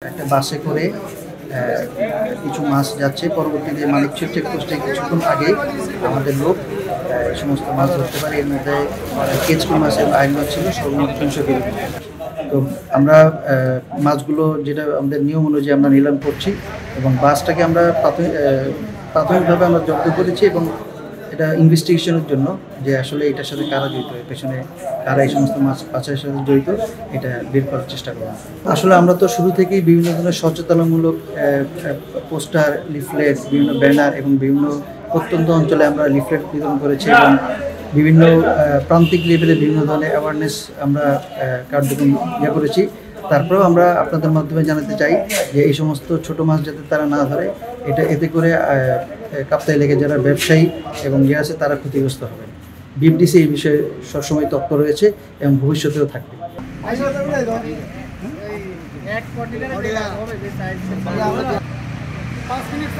একটা বাসে করে কিছু মাছ যাচ্ছে। পরবর্তীতে মানিকচর চেকপোস্টে কিছুক্ষণ আগেই আমাদের লোক সমস্ত মাছ ধরতে পারে। এর মধ্যে কেঁচকি মাছের আইন মাছ ছিল সর্বমোট 300 কেজি। তো আমরা মাছগুলো যেটা আমাদের নিয়ম অনুযায়ী আমরা নিলাম করছি এবং বাসটাকে আমরা প্রাথমিকভাবে আমরা জব্দ করেছি এবং এটা ইনভেস্টিগেশনের জন্য যে আসলে এটার সাথে কারা জড়িত, এর পেছনে কারা এই সমস্ত মাছ পাচারের সাথে জড়িত, এটা বের করার চেষ্টা করব। আসলে আমরা তো শুরু থেকেই বিভিন্ন ধরনের সচেতনামূলক পোস্টার, লিফলেট, বিভিন্ন ব্যানার এবং বিভিন্ন প্রত্যন্ত অঞ্চলে আমরা লিফলেট বিতরণ করেছি এবং বিভিন্ন প্রান্তিক লেভেলে বিভিন্ন ধরনের অ্যাওয়ারনেস আমরা কার্যক্রম করেছি। তারপরেও আমরা আপনাদের মাধ্যমে জানাতে চাই যে এই সমস্ত ছোট মাছ যাতে তারা না ধরে, এতে করে কাপ্তাই লেকে যারা ব্যবসায়ী এবং যে আছে তারা ক্ষতিগ্রস্ত হবে। বিএফডিসি এই বিষয়ে সবসময় তৎপর রয়েছে এবং ভবিষ্যতেও থাকবে। পাঁচ মিনিট